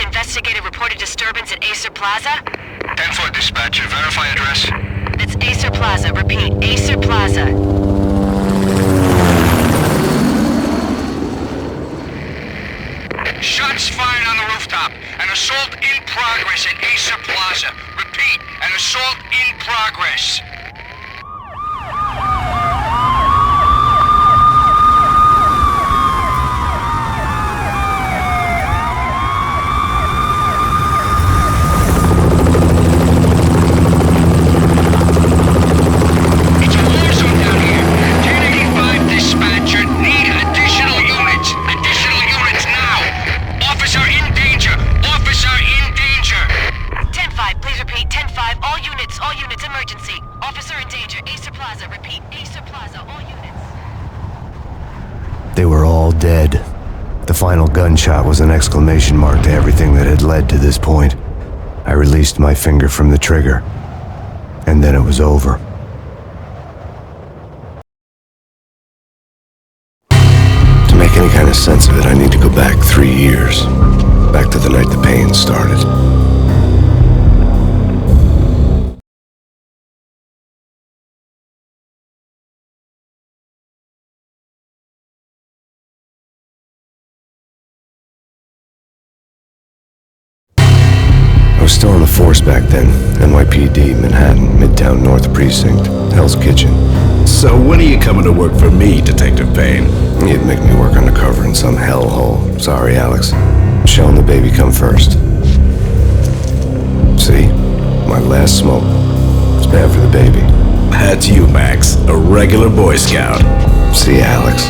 Investigated reported disturbance at Acer Plaza. 10-4 dispatcher, verify address. It's Acer Plaza, repeat, Acer Plaza. Shots fired on the rooftop. An assault in progress at Acer Plaza. Repeat, an assault in progress. They were all dead. The final gunshot was an exclamation mark to everything that had led to this point. I released my finger from the trigger, and then it was over. To make any kind of sense of it, I need to go back 3 years. Back to the night the pain started. I was still on the force back then. NYPD, Manhattan, Midtown North Precinct, Hell's Kitchen. So when are you coming to work for me, Detective Payne? You'd make me work undercover in some hellhole. Sorry, Alex. Michelle and the baby come first. See? My last smoke. It's bad for the baby. That's you, Max. A regular Boy Scout. See, Alex.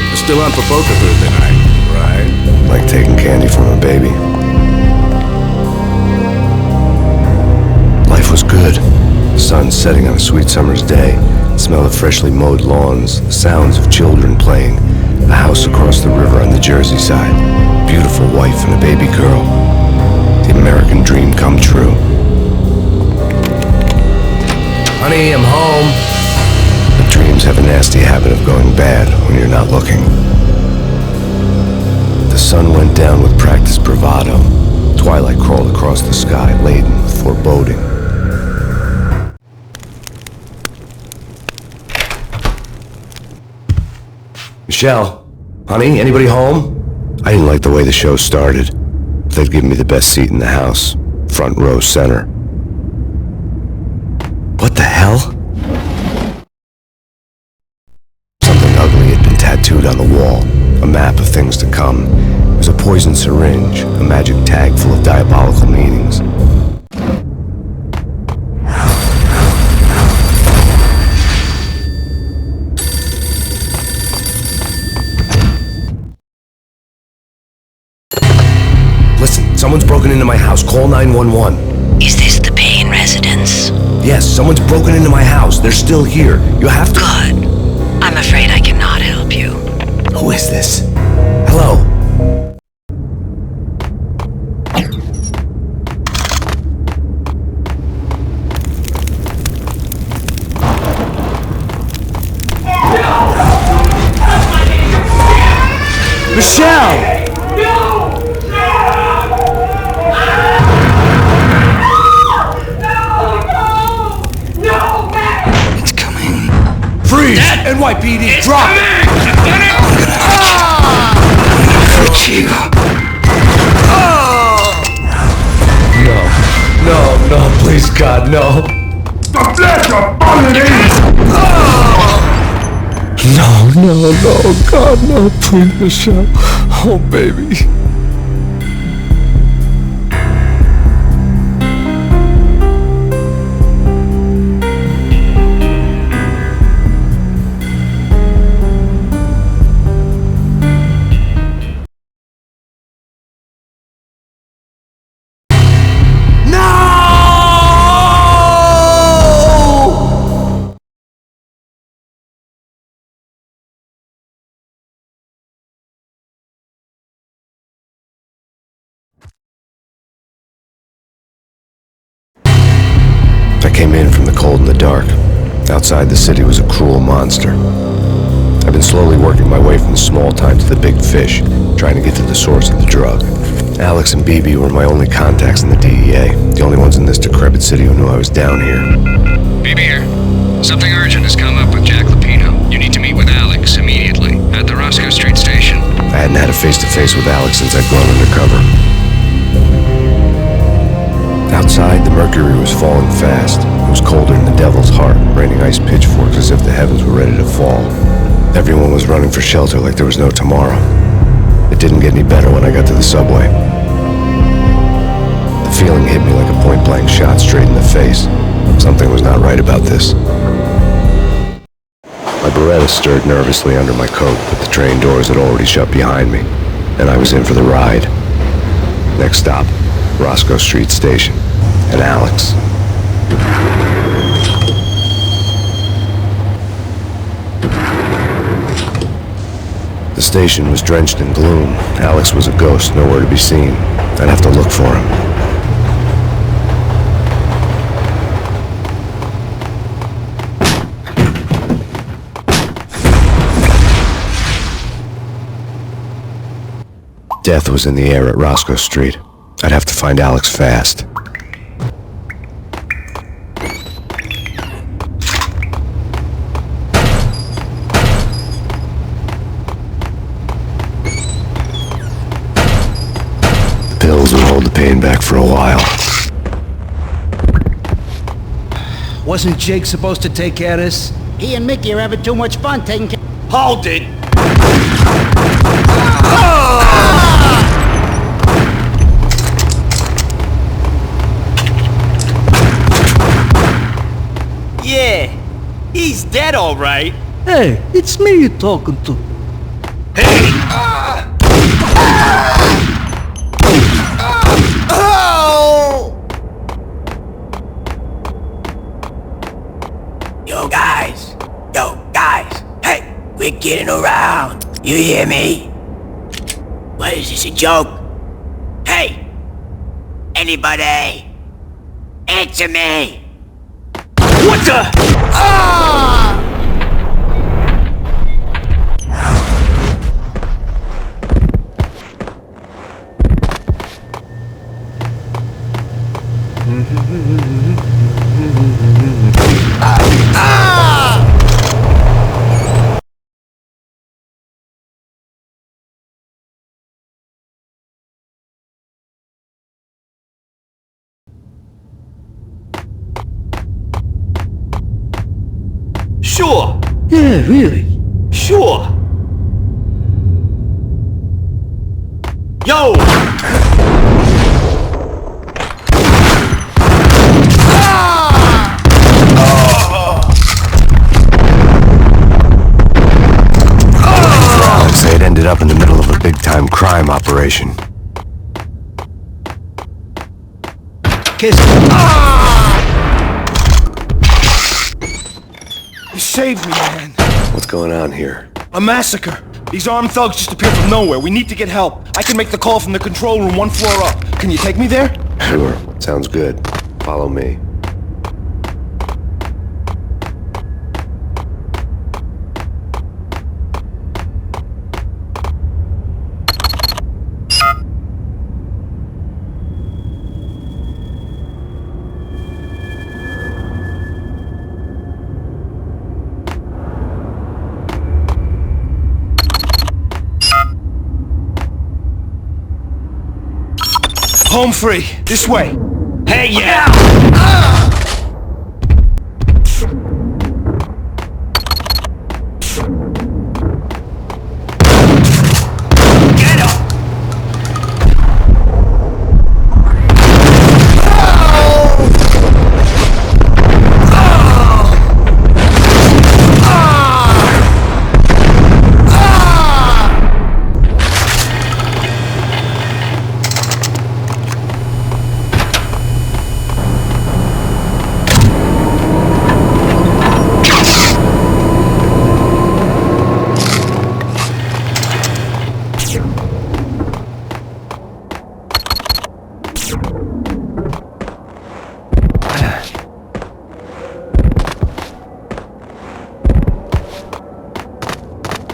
You're still on for poker Thursday night, right? Like taking candy from a baby. Life was good. The sun setting on a sweet summer's day. The smell of freshly mowed lawns. The sounds of children playing. The house across the river on the Jersey side. Beautiful wife and a baby girl. The American dream come true. Honey, I'm home. But dreams have a nasty habit of going bad when you're not looking. The sun went down with practiced bravado. Twilight crawled across the sky, laden with foreboding. Michelle, honey, anybody home? I didn't like the way the show started. They'd given me the best seat in the house, front row center. What the hell? Something ugly had been tattooed on the wall, a map of things to come. It was a poison syringe, a magic tag full of diabolical meanings. Someone's broken into my house. Call 911. Is this the Payne residence? Yes, someone's broken into my house. They're still here. You have to... Good. I'm afraid I cannot help you. Who is this? Hello? Michelle! Freeze! NYPD, drop! No, please, God, no. The flesh of bondage! No, God, no, please, Michelle. Oh, baby. I came in from the cold and the dark. Outside the city was a cruel monster. I've been slowly working my way from the small time to the big fish, trying to get to the source of the drug. Alex and BB were my only contacts in the DEA, the only ones in this decrepit city who knew I was down here. BB here. Something urgent has come up with Jack Lapino. You need to meet with Alex immediately at the Roscoe Street station. I hadn't had a face-to-face with Alex since I'd gone undercover. Outside, the mercury was falling fast. It was colder than the devil's heart, raining ice pitchforks as if the heavens were ready to fall. Everyone was running for shelter like there was no tomorrow. It didn't get any better when I got to the subway. The feeling hit me like a point-blank shot straight in the face. Something was not right about this. My Beretta stirred nervously under my coat, but the train doors had already shut behind me, and I was in for the ride. Next stop, Roscoe Street Station, and Alex. The station was drenched in gloom. Alex was a ghost, nowhere to be seen. I'd have to look for him. Death was in the air at Roscoe Street. I'd have to find Alex fast. The pills would hold the pain back for a while. Wasn't Jake supposed to take care of this? He and Mickey are having too much fun taking care. Hold it! Yeah, he's dead, all right. Hey, it's me you're talking to. Yo guys, hey, we're getting around. You hear me? What is this, a joke? Hey, anybody, answer me. What the? Ah! Sure. Yeah, really. Sure. Yo! Alex, they had ended up in the middle of a big-time crime operation. kiss. You saved me, man. What's going on here? A massacre. These armed thugs just appeared from nowhere. We need to get help. I can make the call from the control room 1 floor up. Can you take me there? Sure, sounds good. Follow me. Home free. This way. Hey, yeah! Get up!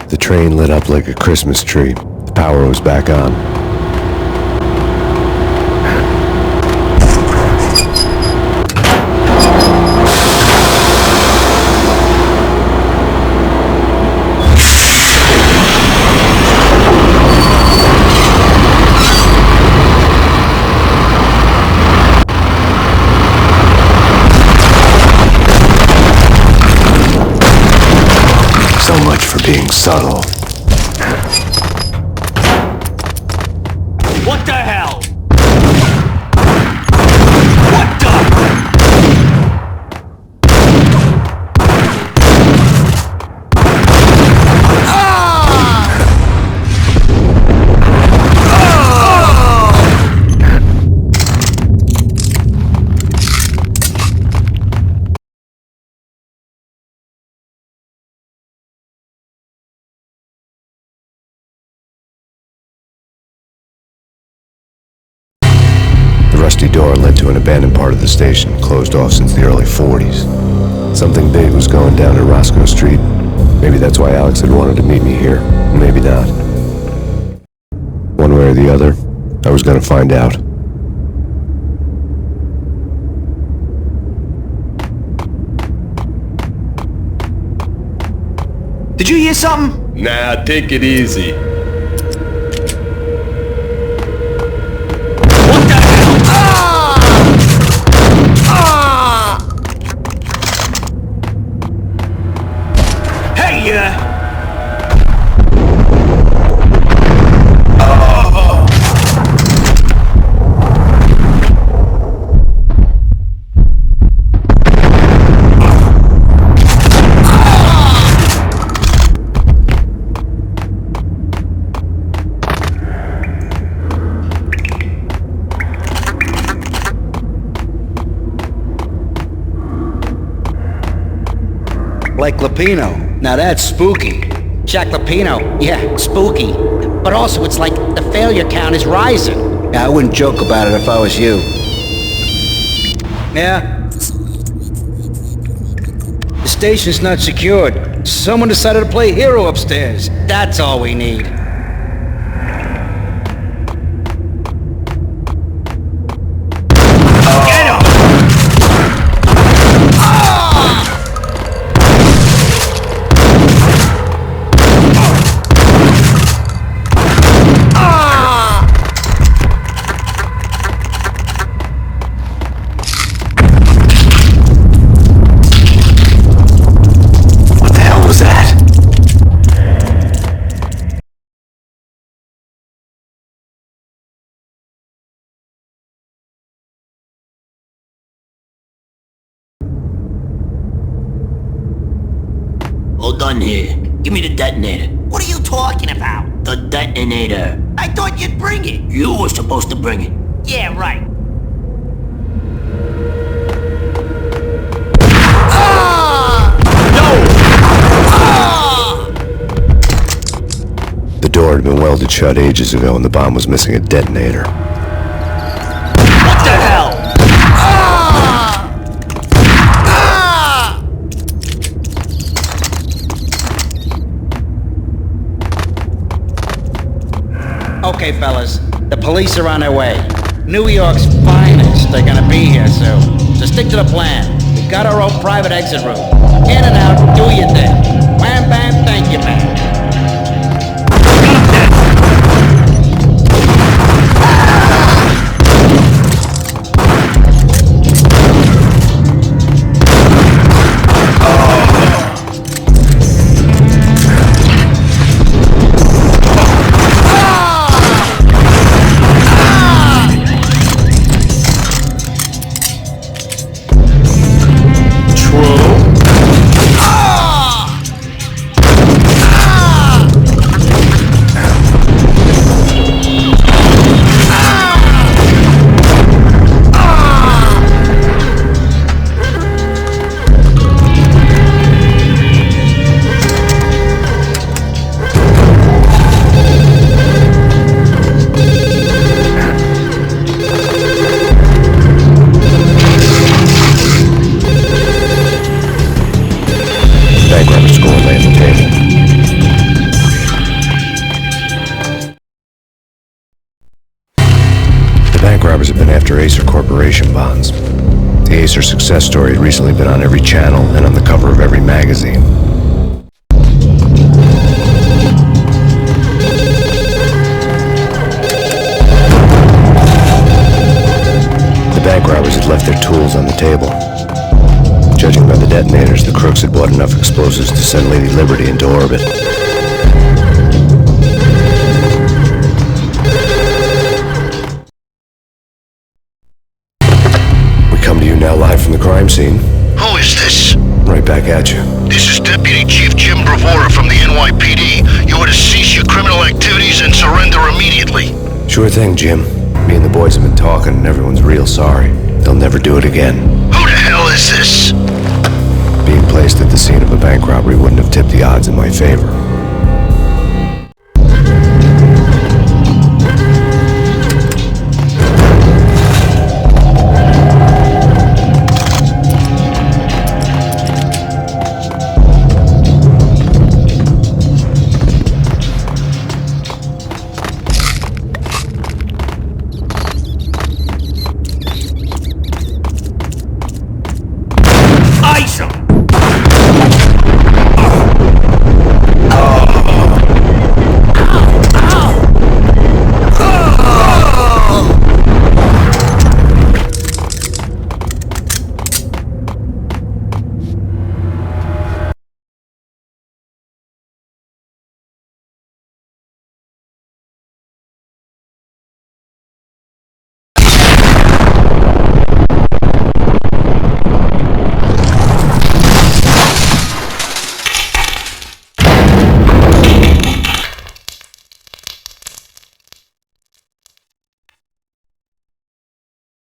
The train lit up like a Christmas tree. The power was back on. So much for being subtle. What the hell? What the? The rusty door led to an abandoned part of the station, closed off since the early 40s. Something big was going down at Roscoe Street. Maybe that's why Alex had wanted to meet me here. Maybe not. One way or the other, I was gonna find out. Did you hear something? Nah, take it easy. What the hell? Hey, Like Lapino. Now that's spooky. Jack Lapino, yeah, spooky. But also, it's like the failure count is rising. Yeah, I wouldn't joke about it if I was you. Yeah? The station's not secured. Someone decided to play hero upstairs. That's all we need. get him! What the hell was that? Hold on here. Give me the detonator. What are you talking about? The detonator. I thought you'd bring it. You were supposed to bring it. Yeah, right. door had been welded shut ages ago and the bomb was missing a detonator. What the hell? Okay, fellas. The police are on their way. New York's finest are gonna be here soon. So stick to the plan. We got our own private exit route. In and out, do your thing. Wham bam, thank you, man. Have been after Acer Corporation bonds. The Acer success story had recently been on every channel and on the cover of every magazine. The bank robbers had left their tools on the table. Judging by the detonators, the crooks had bought enough explosives to send Lady Liberty into orbit. Now live from the crime scene. Who is this? Right back at you. This is Deputy Chief Jim Bravura from the NYPD. You are to cease your criminal activities and surrender immediately. Sure thing, Jim. Me and the boys have been talking and everyone's real sorry. They'll never do it again. Who the hell is this? Being placed at the scene of a bank robbery wouldn't have tipped the odds in my favor.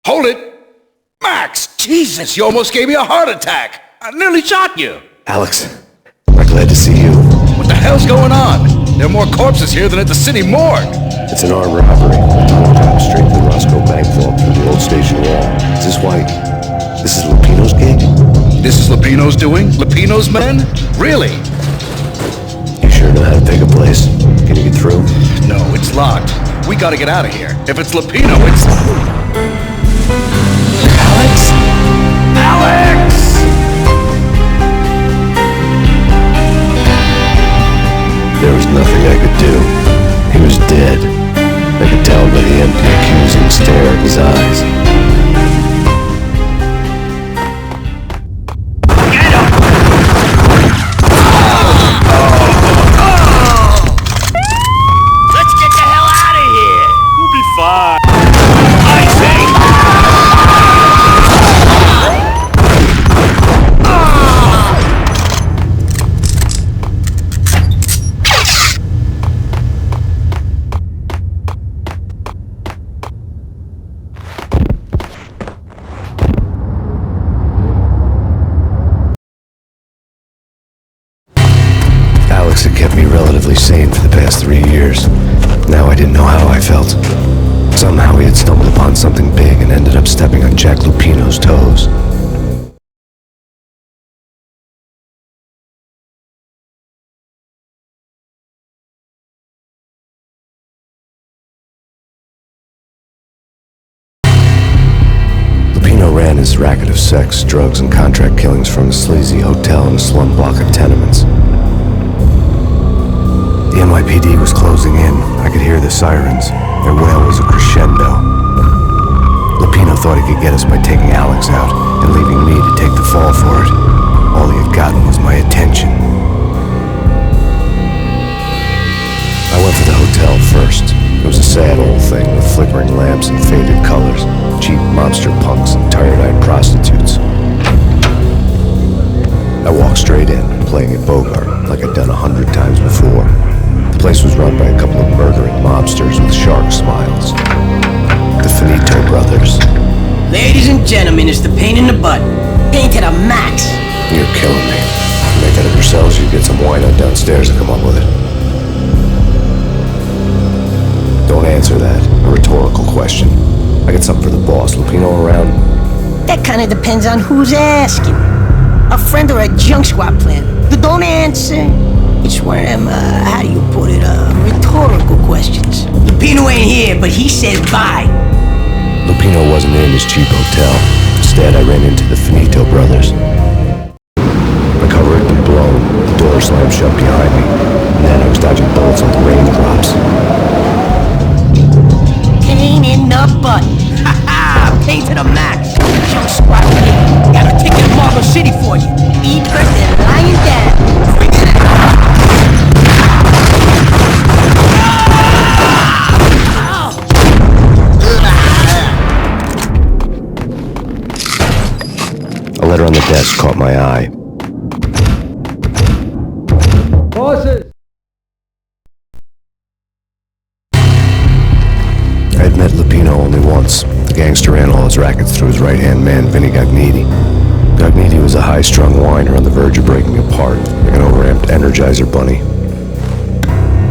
Hold it! Max! Jesus, you almost gave me a heart attack! I nearly shot you! Alex, we're glad to see you. What the hell's going on? There are more corpses here than at the city morgue! It's an armed robbery. The tunnel drives straight to the Roscoe Bank vault through the old station wall. Is this why... this is Lupino's gig? This is Lupino's doing? Lupino's men? Really? You sure know how to pick a place. Can you get through? No, it's locked. We gotta get out of here. If it's Lupino, it's... Alex! Alex! There was nothing I could do. He was dead. I could tell by the empty, accusing stare in his eyes. 3 years. Now I didn't know how I felt. Somehow he had stumbled upon something big and ended up stepping on Jack Lupino's toes. Lupino ran his racket of sex, drugs, and contract killings from a sleazy hotel in a slum block of tenements. The NYPD was closing in. I could hear the sirens. Their wail was a crescendo. Lupino thought he could get us by taking Alex out and leaving me to take the fall for it. All he had gotten was my attention. I went for the hotel first. It was a sad old thing with flickering lamps and faded colors, cheap mobster punks and tired-eyed prostitutes. I walked straight in, playing at Bogart like I'd done 100 times before. The place was run by a couple of murdering mobsters with shark smiles. The Finito brothers. Ladies and gentlemen, it's the pain in the butt. Pain to the max. You're killing me. You make that up yourselves, you get some wino downstairs to come up with it. Don't answer that. A rhetorical question. I got something for the boss. Lupino around? That kind of depends on who's asking. A friend or a junk squad plan. Don't answer. It's one of them, how do you put it, rhetorical questions. Lupino ain't here, but he said bye. Lupino wasn't in his cheap hotel. Instead, I ran into the Finito brothers. My cover had been blown, the door slammed shut behind me, and then I was dodging bullets like raindrops. Pain in the butt. Ha ha! Pain to the max. Junk squad here. Got a ticket to Marble City for you. Be first and lying down. Bring it out. A letter on the desk caught my eye. Bosses! I had met Lupino only once. The gangster ran all his rackets through his right-hand man, Vinny Gagniti. Gagniti was a high-strung whiner on the verge of breaking apart, like an overamped Energizer bunny.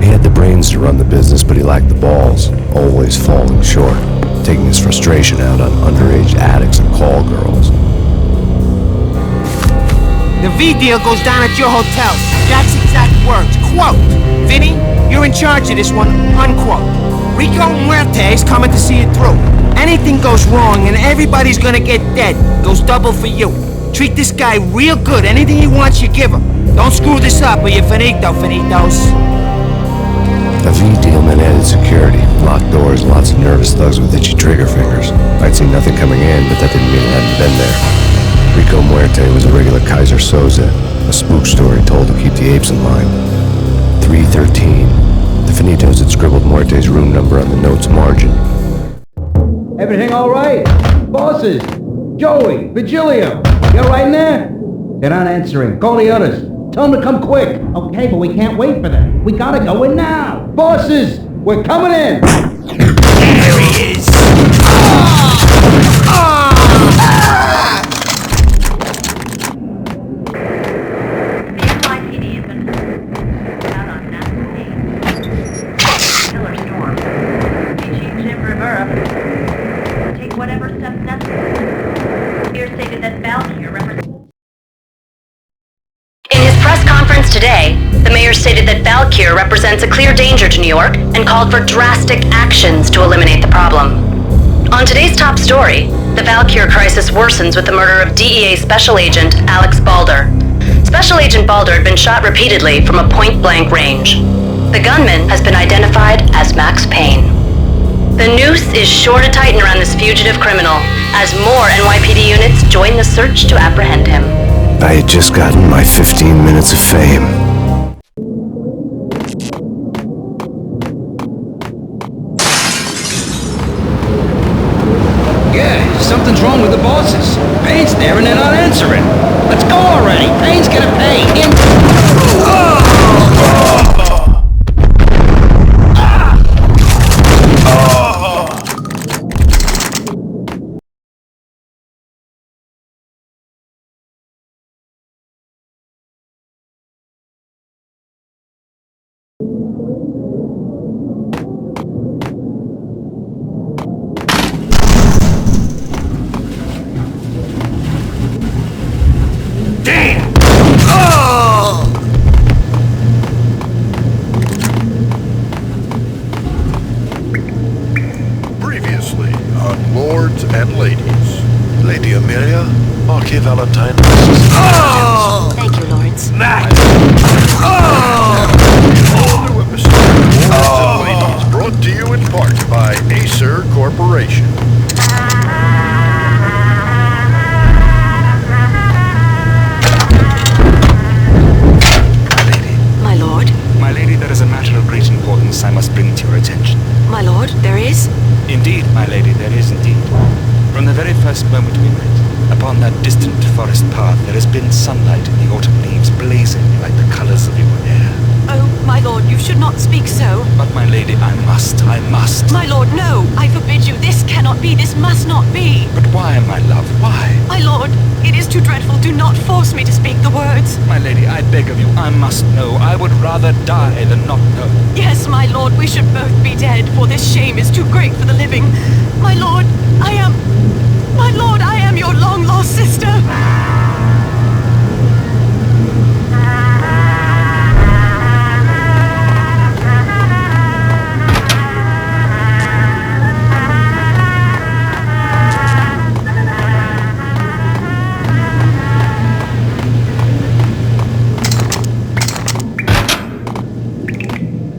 He had the brains to run the business, but he lacked the balls, always falling short, taking his frustration out on underage addicts and call girls. The V deal goes down at your hotel. Jack's exact words. Quote, Vinny, you're in charge of this one, unquote. Rico Muerte's coming to see it through. Anything goes wrong and everybody's gonna get dead. Goes double for you. Treat this guy real good. Anything he wants, you give him. Don't screw this up or you're finito, finitos. A V deal meant added security, locked doors, lots of nervous thugs with itchy trigger fingers. I'd seen nothing coming in, but that didn't mean it hadn't been there. Rico Muerte was a regular Kaiser Soze, a spook story told to keep the apes in line. 313. The Finitos had scribbled Muerte's room number on the note's margin. Everything all right? Bosses? Joey? Virgilio? You all right in there? They're not answering. Call the others. Tell them to come quick. Okay, but we can't wait for them. We gotta go in now. Bosses! We're coming in! There he is. NYPD has been out on Max Payne. Killer storm. Chief Jim Rivera. Take whatever steps necessary. Here stated that Valkyrie represents. In his press conference today, the mayor stated that Valkyrie represents a clear danger to New York and called for drastic actions to eliminate the problem. On today's top story, the Valkyrie crisis worsens with the murder of DEA Special Agent Alex Balder. Special Agent Balder had been shot repeatedly from a point-blank range. The gunman has been identified as Max Payne. The noose is sure to tighten around this fugitive criminal as more NYPD units join the search to apprehend him. I had just gotten my 15 minutes of fame. Yeah, something's wrong with the bosses. Payne's there and they're not answering. Let's go already. Payne's gonna pay. Previously on Lords and Ladies. Lady Amelia, Marquis Valentine. Thank you, Lawrence. All new episode of Lords and Ladies, brought to you in part by Acer Corporation. My lord? My lady, there is a matter of great importance I must bring to your attention. My lord, there is? Indeed, my lady, there is indeed. From the very first moment we met, upon that distant forest path, there has been sunlight in the autumn leaves blazing like the colors of your hair. Oh, my lord, you should not speak so. But my lady, I must. My lord, no! I forbid you. This cannot be. This must not be. But why, my love, why? My lord, it is too dreadful. Do not force me to speak the words. My lady, I beg of you, I must know. I would rather die than not know. Yes, my lord, we should both be dead, for this shame is too great for the living. My lord, I am your long-lost sister.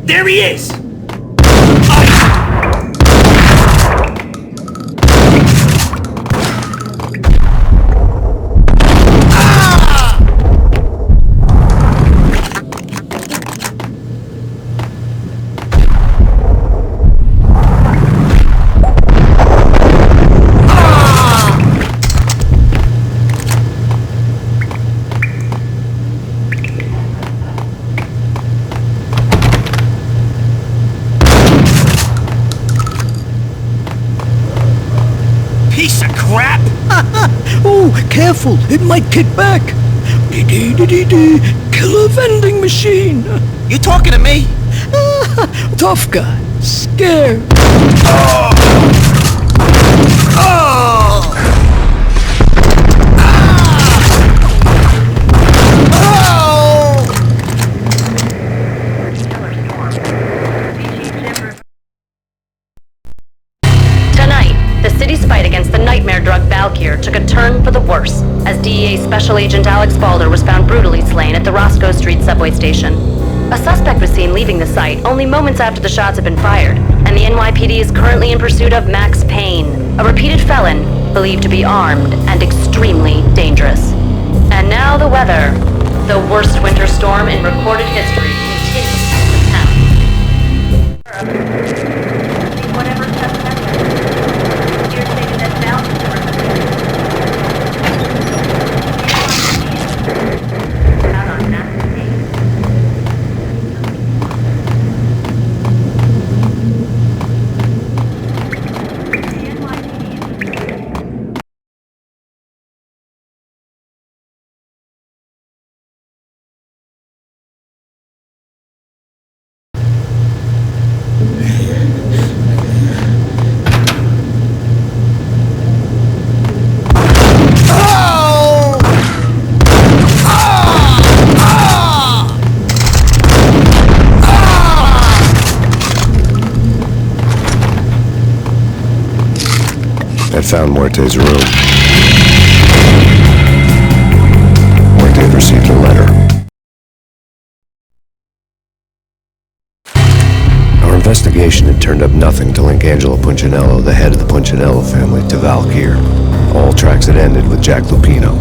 There he is! Piece of crap! Oh, careful, it might kick back. Dee-dee-dee-dee-dee, killer vending machine. You talking to me? Tough guy, scared. Tonight, the city's fight against the nightmare drug Valkyr took a turn for the worse, as DEA Special Agent Alex Balder was found brutally slain at the Roscoe Street subway station. A suspect was seen leaving the site only moments after the shots had been fired, and the NYPD is currently in pursuit of Max Payne, a repeated felon believed to be armed and extremely dangerous. And now the weather. The worst winter storm in recorded history continues to pound. Whatever suspect here stated that Valkyr out on Max Payne. I found Muerte's room. Muerte had received a letter. Our investigation had turned up nothing to link Angelo Punchinello, the head of the Punchinello family, to Valkyr. All tracks had ended with Jack Lupino.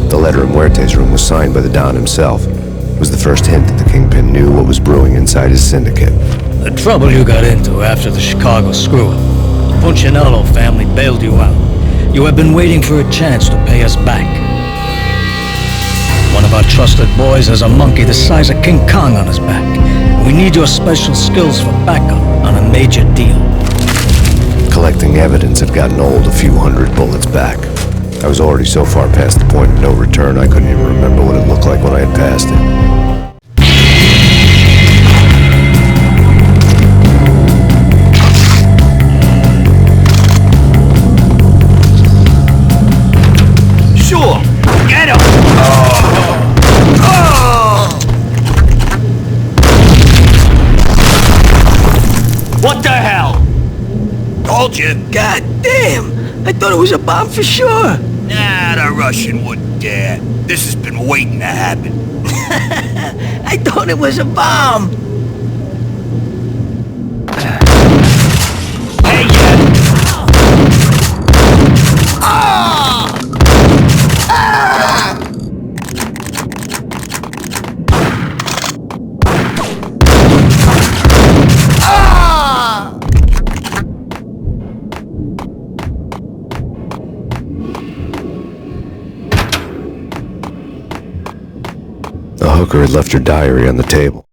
The letter in Muerte's room was signed by the Don himself. It was the first hint that the Kingpin knew what was brewing inside his syndicate. The trouble you got into after the Chicago screw-up. The Punchinello family bailed you out. You have been waiting for a chance to pay us back. One of our trusted boys has a monkey the size of King Kong on his back. We need your special skills for backup on a major deal. Collecting evidence had gotten old a few hundred bullets back. I was already so far past the point of no return I couldn't even remember what it looked like when I had passed it. God damn! I thought it was a bomb for sure. Nah, the Russian wouldn't dare. This has been waiting to happen. I thought it was a bomb. Hey, yeah! The hooker had left her diary on the table.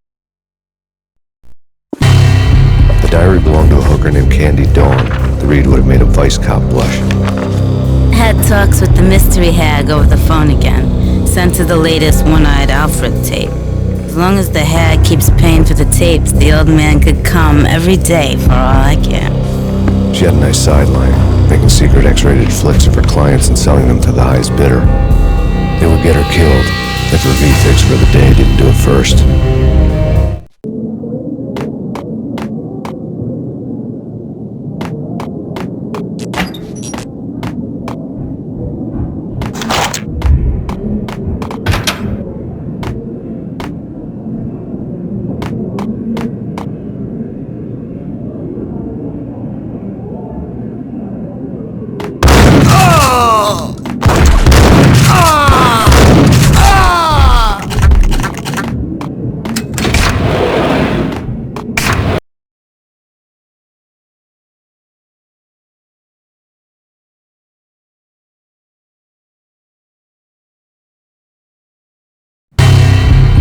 The diary belonged to a hooker named Candy Dawn. The read would have made a vice cop blush. Had talks with the mystery hag over the phone again. Sent her the latest One-Eyed Alfred tape. As long as the hag keeps paying for the tapes, the old man could come every day for all I care. She had a nice sideline, making secret X-rated flicks of her clients and selling them to the highest bidder. They would get her killed if her V-Fix for the day didn't do it first.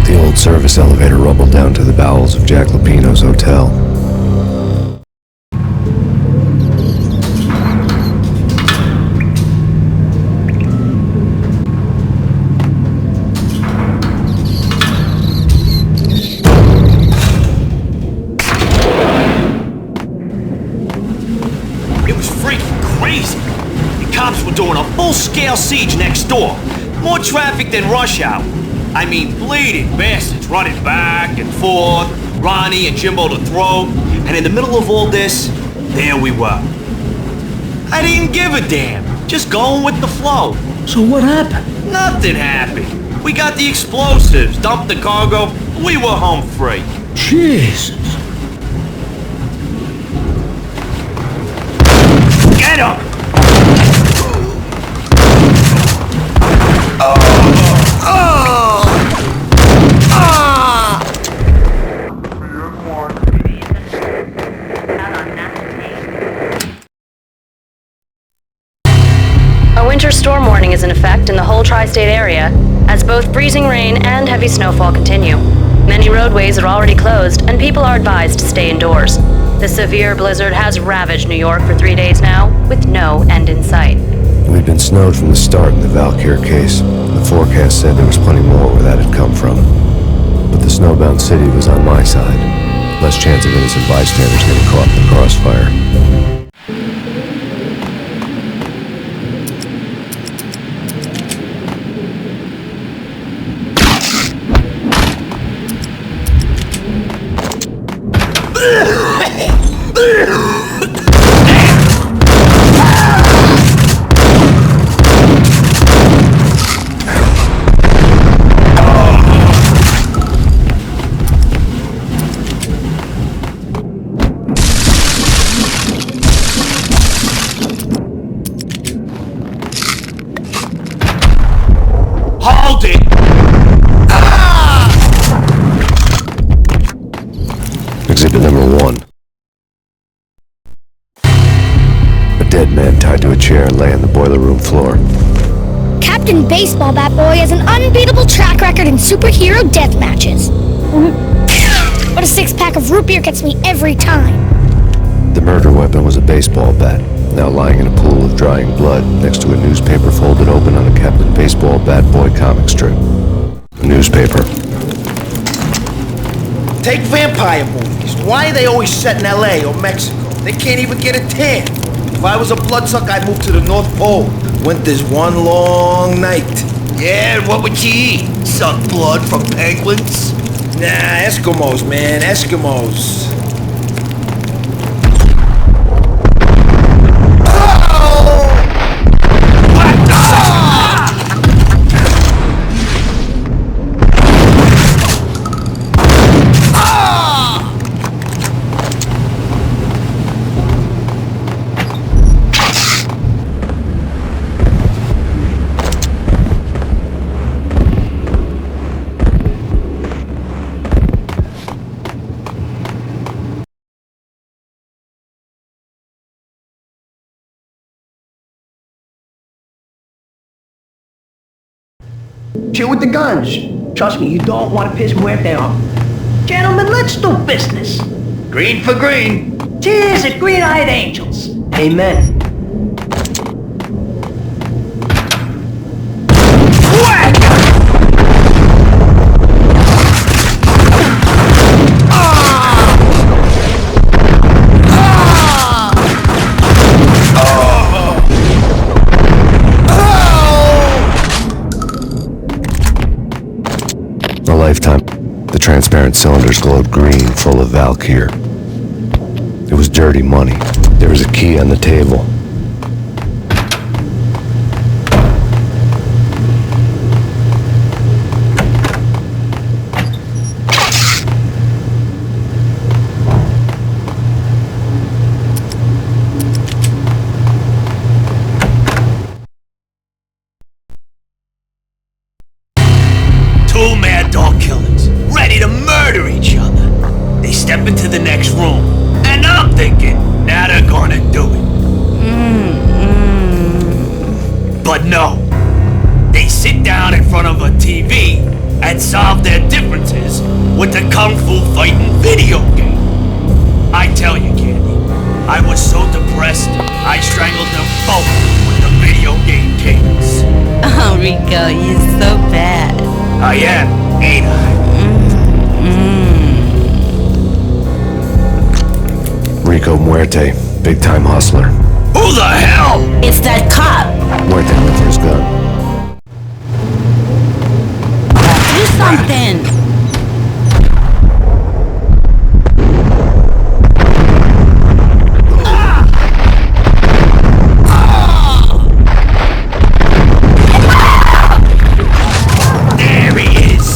The old service elevator rumbled down to the bowels of Jack Lupino's hotel. It was freaking crazy. The cops were doing a full-scale siege next door. More traffic than rush hour. I mean, bleeding bastards running back and forth, Ronnie and Jimbo to throw, and in the middle of all this, there we were. I didn't give a damn, just going with the flow. So what happened? Nothing happened. We got the explosives, dumped the cargo, we were home free. Jesus. Get him! A winter storm warning is in effect in the whole tri-state area, as both freezing rain and heavy snowfall continue. Many roadways are already closed, and people are advised to stay indoors. The severe blizzard has ravaged New York for 3 days now, with no end in sight. We'd been snowed from the start in the Valkyr case. The forecast said there was plenty more where that had come from. But the snowbound city was on my side. Less chance of innocent bystanders getting caught in the crossfire. Hold it! Exhibit number 1. A dead man tied to a chair lay on the boiler room floor. Captain Baseball Bat Boy has an unbeatable track record in superhero death matches. But a 6-pack of root beer gets me every time. The murder weapon was a baseball bat, now lying in a pool of drying blood next to a newspaper folded open on a Captain Baseball Bat Boy comic strip. A newspaper. Take vampire movies. Why are they always set in LA or Mexico? They can't even get a tan. If I was a bloodsucker, I'd move to the North Pole. Winter's one long night. Yeah, and what would you eat? Suck blood from penguins? Nah, Eskimos, man, Eskimos. Chill with the guns. Trust me, you don't want to piss Muerte off. Gentlemen, let's do business. Green for green. Cheers at green-eyed angels. Amen. Lifetime. The transparent cylinders glowed green, full of Valkyr. It was dirty money. There was a key on the table. Two mad dog killers, ready to murder each other. They step into the next room, and I'm thinking, now they're gonna do it. But no, they sit down in front of a TV and solve their differences with the Kung Fu fighting video game. I tell you, Candy, I was so depressed, I strangled them both with the video game cables. Oh, Rico, you're so bad. I am, ain't I? Rico Muerte, big-time hustler. Who the hell? It's that cop. Muerte went for his gun. Do something. There he is.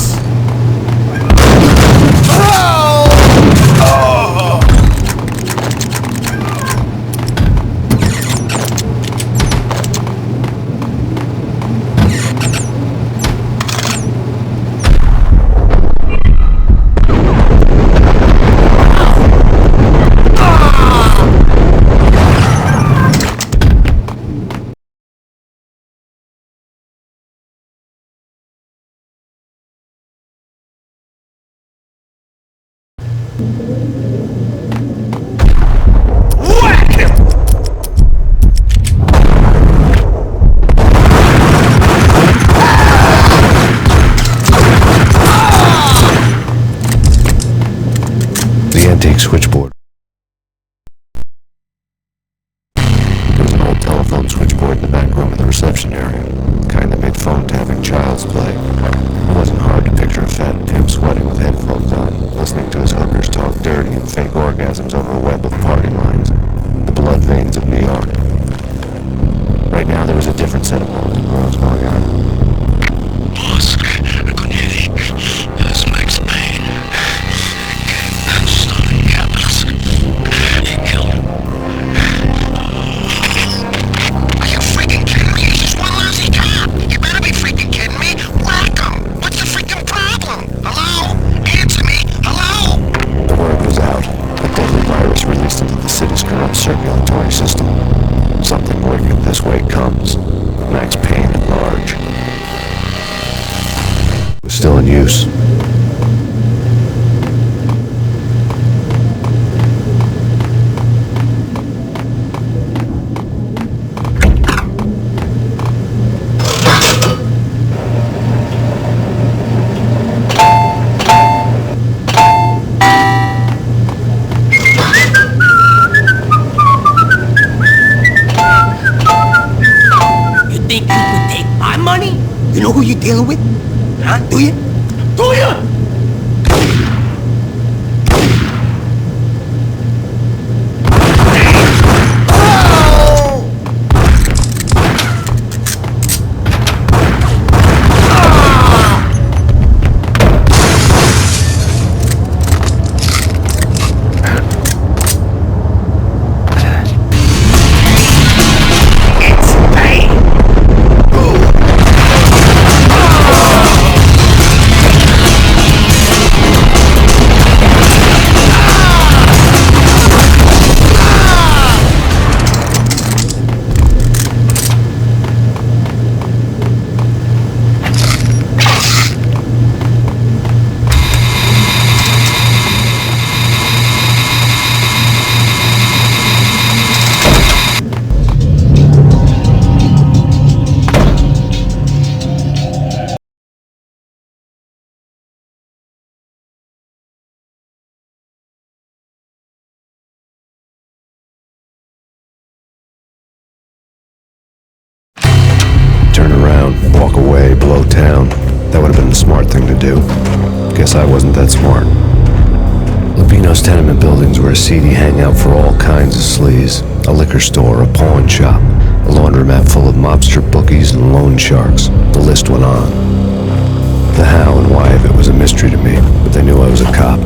Whack him! The antique switchboard. There was an old telephone switchboard in the back room of the reception area. The kind that made phone tapping child's play. It wasn't hard to picture a fat pimp sweating with headphones on, listening to his hookers talk dirty and fake orgasms over a web of party lines. The blood veins of New York. Right now there was a different set of modes and rules going on. Boss, that's Max Payne. Stunning capitalist. He killed him. Are you freaking kidding me? He's just one lousy cop. You better be freaking kidding me. Whack him. What's the freaking problem? Hello? Answer me. Hello? The word was out. A deadly virus released into the city's corrupt circulatory system. Something wicked this way comes. Max Payne at large. It was still in use. You think you could take my money? You know who you're dealing with? Huh? Do you? Do you? blow town. That would have been the smart thing to do. Guess I wasn't that smart. Lupino's tenement buildings were a seedy hangout for all kinds of sleaze. A liquor store, a pawn shop, a laundromat full of mobster bookies and loan sharks. The list went on. The how and why of it was a mystery to me, but they knew I was a cop.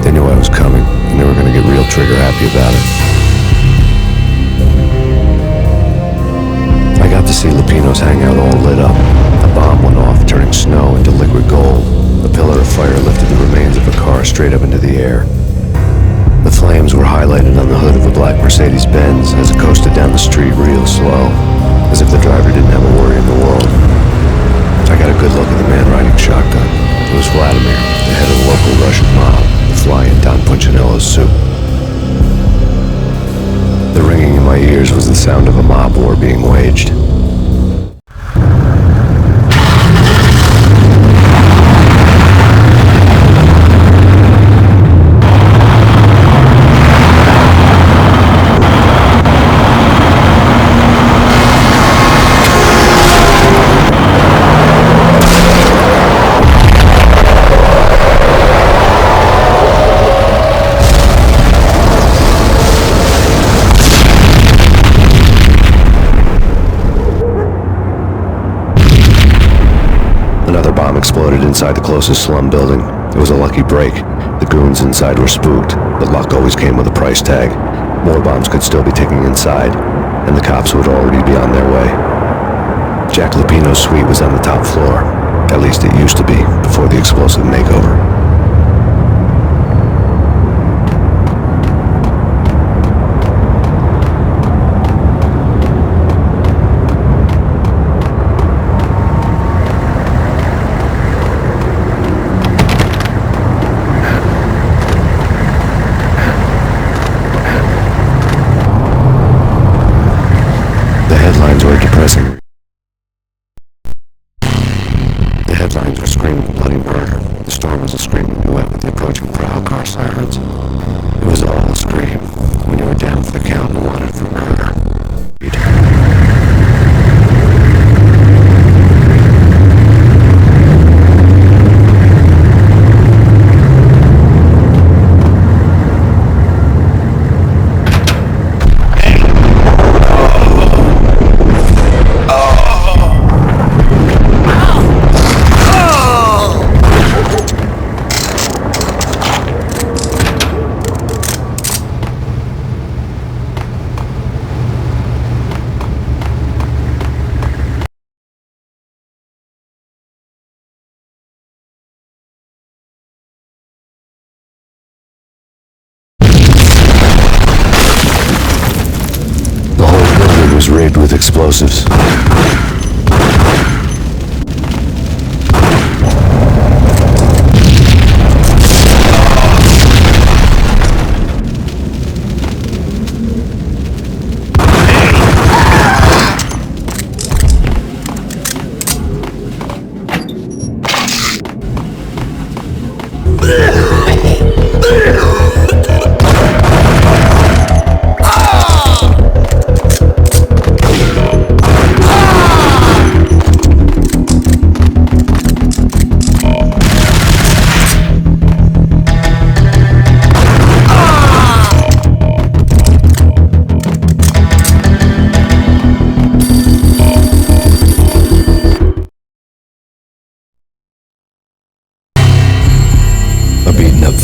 They knew I was coming, and they were going to get real trigger happy about it. I got to see Lupino's hangout all lit up. A bomb went off, turning snow into liquid gold. A pillar of fire lifted the remains of a car straight up into the air. The flames were highlighted on the hood of a black Mercedes-Benz as it coasted down the street real slow, as if the driver didn't have a worry in the world. I got a good look at the man riding shotgun. It was Vladimir, the head of the local Russian mob, the fly in Don Punchinello's soup. The ringing in my ears was the sound of a mob war being waged. Exploded inside the closest slum building. It was a lucky break. The goons inside were spooked, but luck always came with a price tag. More bombs could still be ticking inside, and the cops would already be on their way. Jack Lupino's suite was on the top floor. At least it used to be, before the explosive makeover. Depressing. The headlines were screaming bloody murder. The storm was a screaming duet with the approaching prowl car sirens. It was all a scream when you were down for the count and wanted for murder. Was rigged with explosives.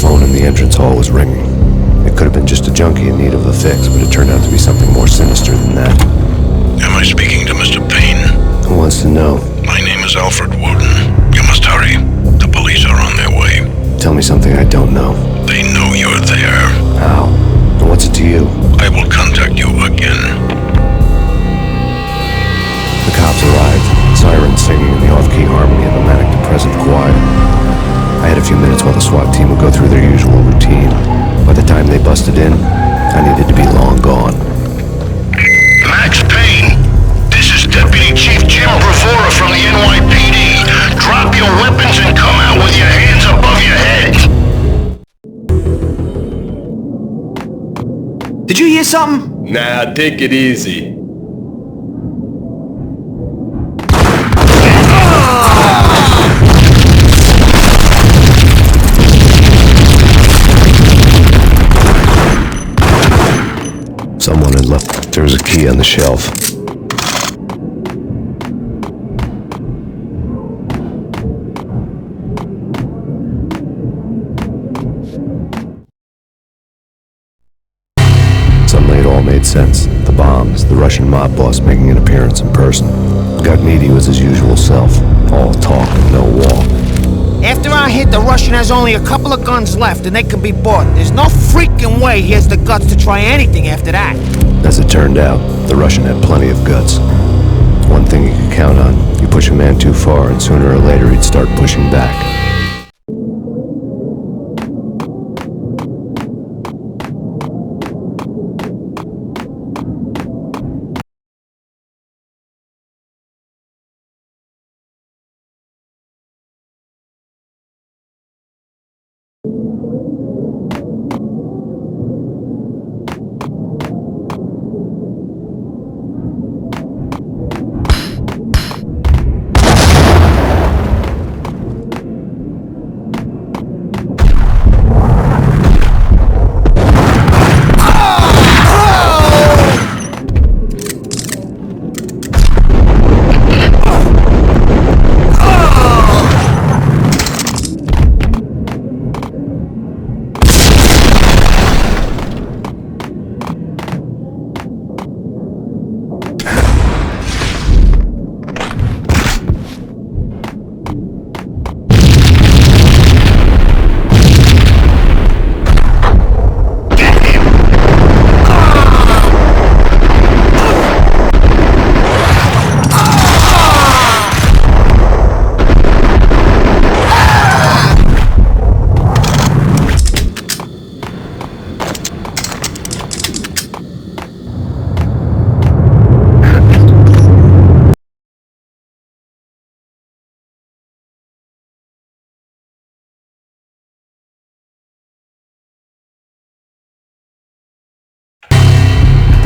Phone in the entrance hall was ringing. It could have been just a junkie in need of a fix, but it turned out to be something more sinister than that. Am I speaking to Mr. Payne? Who wants to know? My name is Alfred Woden. You must hurry. The police are on their way. Tell me something I don't know. They know you're there. How? And what's it to you? I will contact you again. The cops arrived, sirens singing in the off-key harmony of a manic-depressive choir. I had a few minutes while the SWAT team would go through their usual routine. By the time they busted in, I needed to be long gone. Max Payne, this is Deputy Chief Jim Bravura from the NYPD. Drop your weapons and come out with your hands above your head. Did you hear something? Nah, take it easy. key on the shelf. Suddenly it all made sense. The bombs, the Russian mob boss making an appearance in person. Gutniti was his usual self, all talk and no walk. After I hit, the Russian has only a couple of guns left and they can be bought. There's no freaking way he has the guts to try anything after that. As it turned out, the Russian had plenty of guts. One thing you could count on, you push a man too far and sooner or later he'd start pushing back.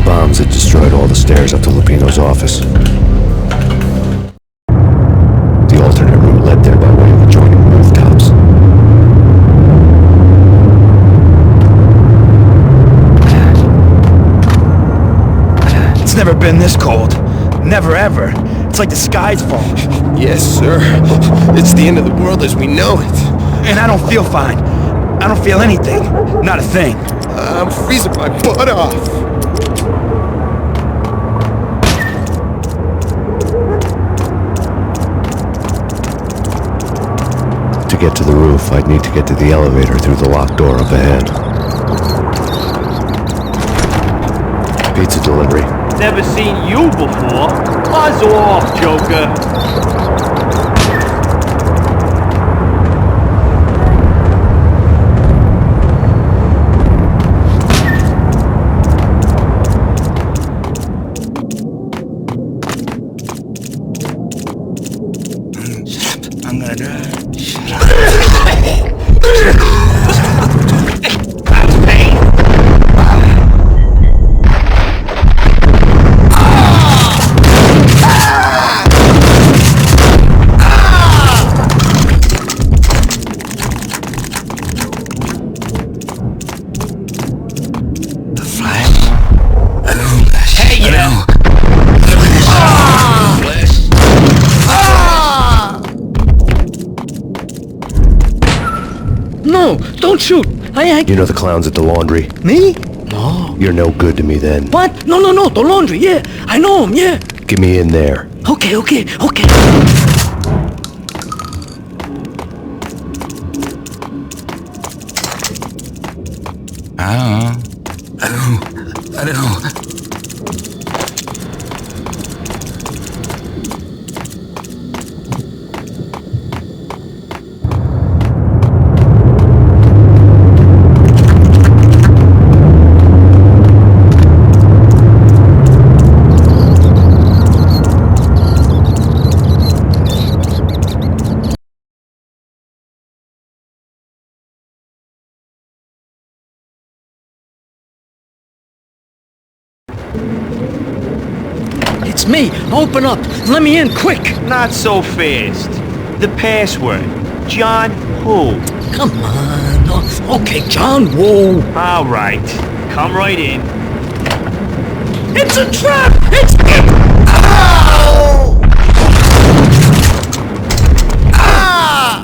Bombs had destroyed all the stairs up to Lupino's office. The alternate route led there by way of adjoining rooftops. It's never been this cold. Never ever. It's like the sky's falling. Yes, sir. It's the end of the world as we know it. And I don't feel fine. I don't feel anything. Not a thing. I'm freezing my butt off. To get to the roof, I'd need to get to the elevator through the locked door up ahead. Pizza delivery. Never seen you before. Buzz off, Joker. I'm gonna die. Max Payne. The flag? Hey, you know. No, don't shoot! You know the clowns at the laundry? Me? No. You're no good to me then. What? No, the laundry, yeah. I know him, yeah. Get me in there. Okay. I don't know. It's me. Open up. Let me in, quick. Not so fast. The password. John who? Come on. Okay, John Woo. All right. Come right in. It's a trap! It's... Ow! Ah!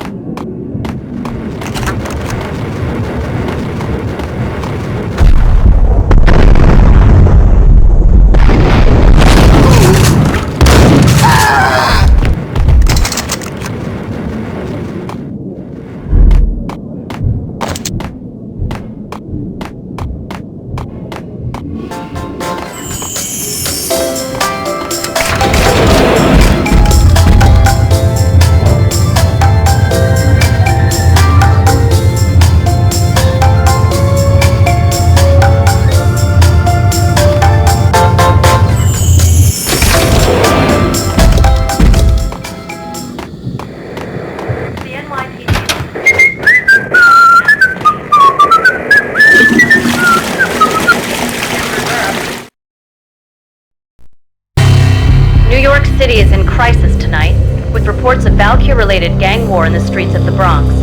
New York City is in crisis tonight, with reports of Valkyr-related gang war in the streets of the Bronx.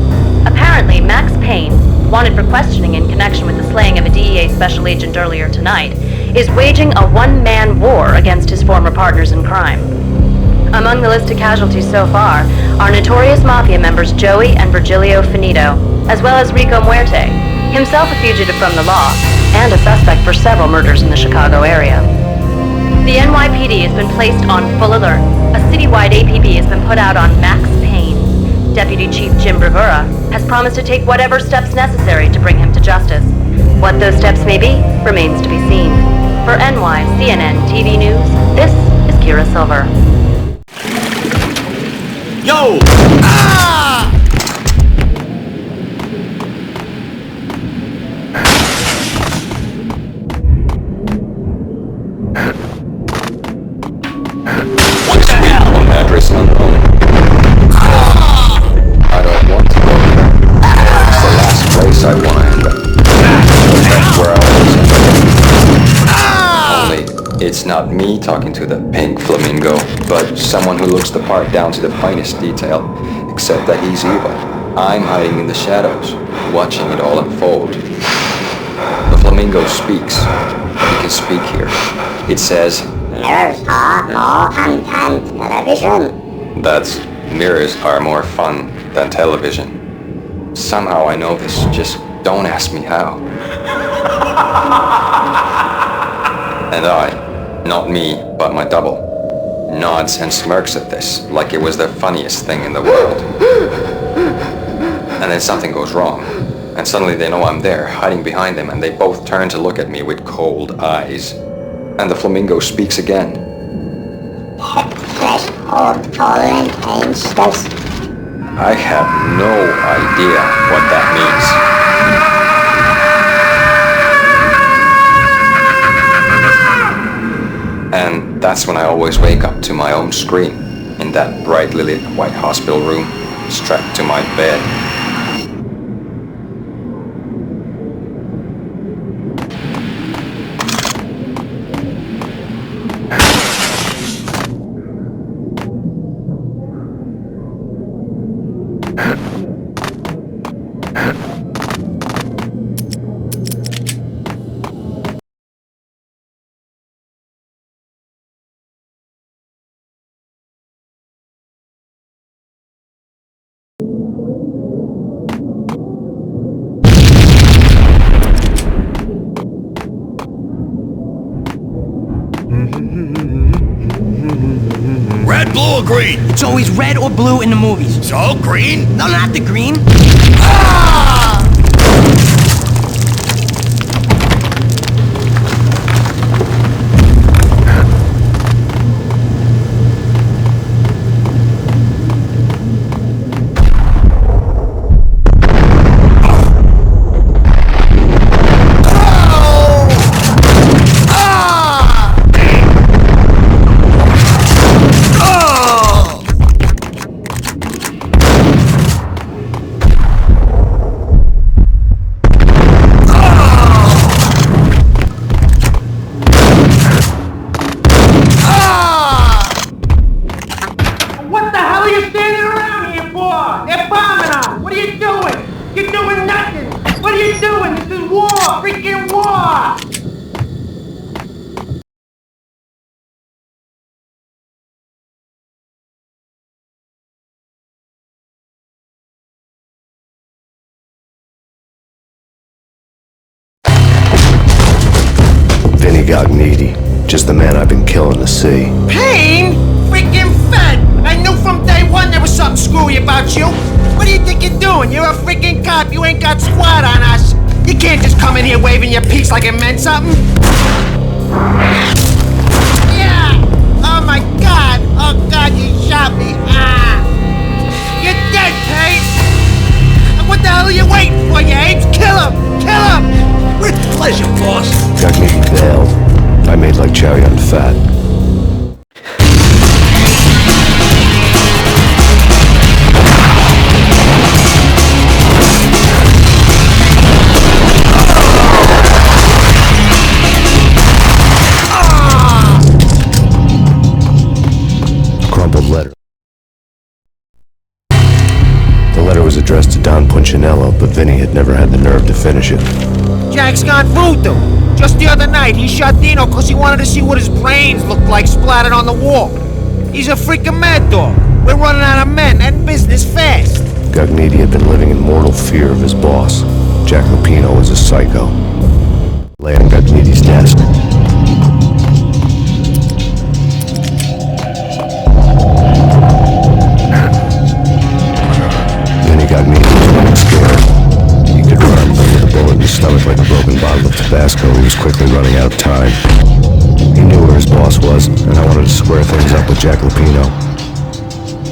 Apparently, Max Payne, wanted for questioning in connection with the slaying of a DEA special agent earlier tonight, is waging a one-man war against his former partners in crime. Among the list of casualties so far are notorious mafia members Joey and Virgilio Finito, as well as Rico Muerte, himself a fugitive from the law, and a suspect for several murders in the Chicago area. The NYPD has been placed on full alert. A citywide APB has been put out on Max Payne. Deputy Chief Jim Bravura has promised to take whatever steps necessary to bring him to justice. What those steps may be remains to be seen. For CNN TV News, this is Kira Silver. Yo! Ah! What the hell? Address unknown. I don't want to go there. It's the last place I want to end up. That's where I was. Only, it's not me talking to the pink flamingo, but someone who looks the part down to the finest detail, except that he's evil. I'm hiding in the shadows, watching it all unfold. The flamingo speaks. He can speak here. It says, "Mirrors are more fun than television." That's mirrors are more fun than television. Somehow I know this, just don't ask me how. And I, not me, but my double, nods and smirks at this like it was the funniest thing in the world. And then something goes wrong, and suddenly they know I'm there, hiding behind them, and they both turn to look at me with cold eyes. And the flamingo speaks again. Threshold tolerant pain stress. I have no idea what that means. And that's when I always wake up to my own scream, in that brightly lit white hospital room, strapped to my bed. Red, blue, or green? It's always red or blue in the movies. So, green? No, not the green. Ah! Gognitti, just the man I've been killing to see. Payne? Freaking fed! I knew from day one there was something screwy about you. What do you think you're doing? You're a freaking cop. You ain't got squad on us. You can't just come in here waving your piece like it meant something. Yeah! Oh my God! Oh God, you shot me! Ah! You're dead, Payne! What the hell are you waiting for, you apes? Kill him! Kill him! With pleasure, boss. Gognitti bailed. I made like Chow Yun Fat. Letter. The letter was addressed to Don Punchinello, but Vinny had never had the nerve to finish it. Jack's gone voodoo. Just the other night, he shot Dino because he wanted to see what his brains looked like splattered on the wall. He's a freaking mad dog. We're running out of men and business fast. Gognitti had been living in mortal fear of his boss. Jack Lupino was a psycho. Lay on Gognitti's desk. Gognitti was running scared. He could run, but with a bullet in his stomach like a broken bottle of Tabasco, he was quickly running out of time. He knew where his boss was, and I wanted to square things up with Jack Lupino.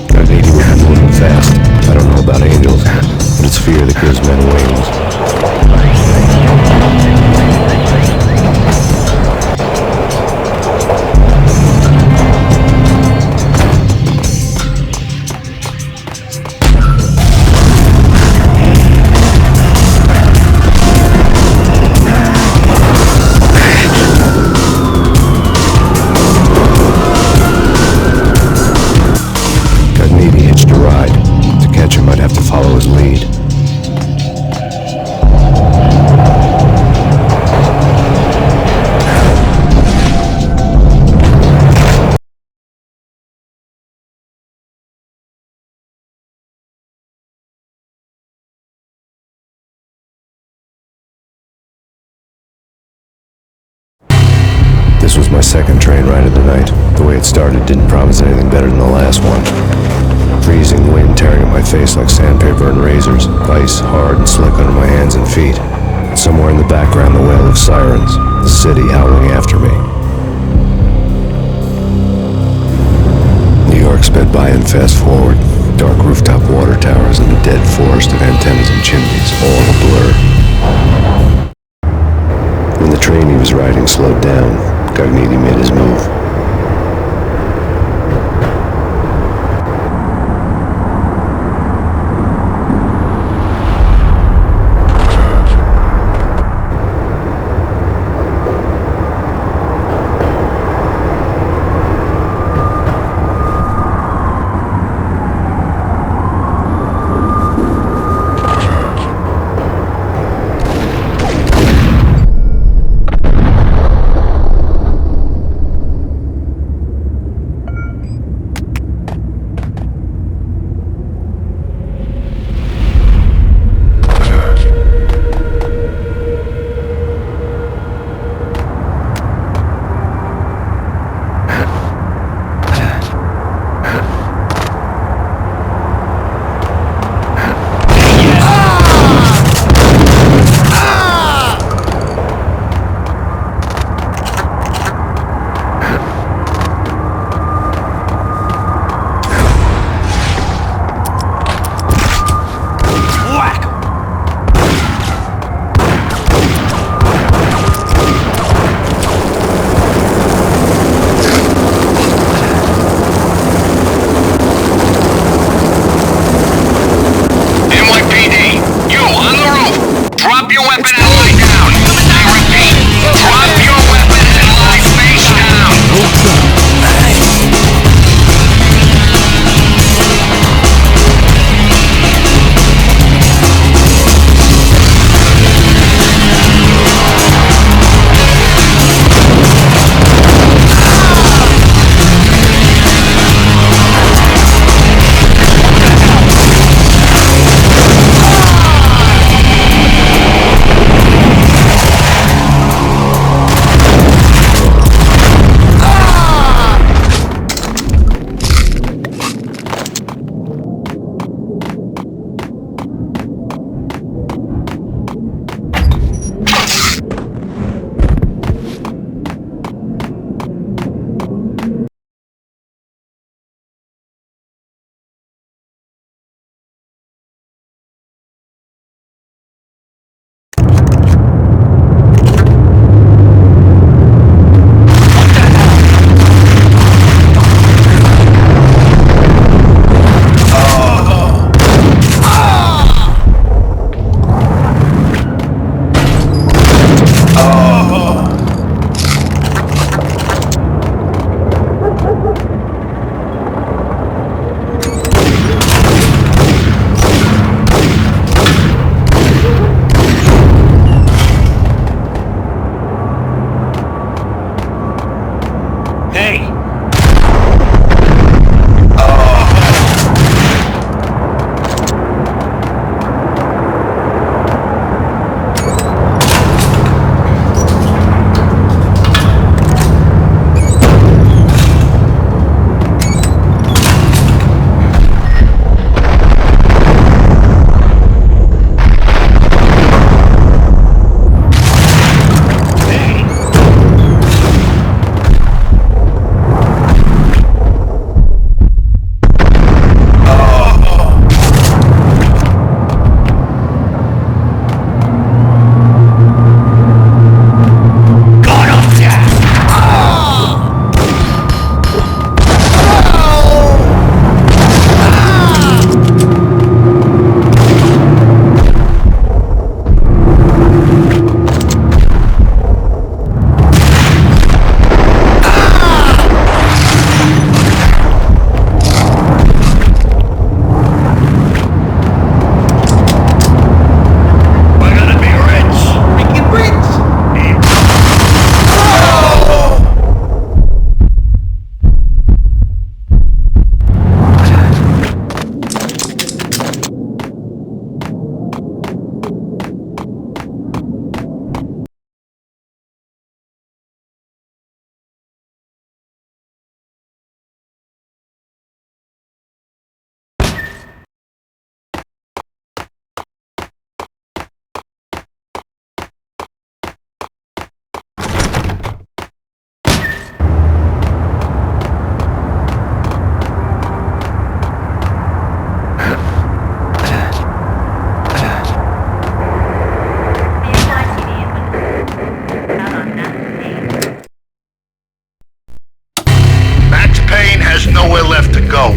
Gognitti would be moving fast. I don't know about angels, but it's fear that gives men wings. I'd have to follow his lead. This was my second train ride of the night. The way it started didn't promise anything better than the last one. Freezing wind tearing at my face like sandpaper and razors, ice hard and slick under my hands and feet. Somewhere in the background, the wail of sirens, the city howling after me. New York sped by and fast forward. Dark rooftop water towers and a dead forest of antennas and chimneys, all a blur. When the train he was riding slowed down, Gognitti made his move.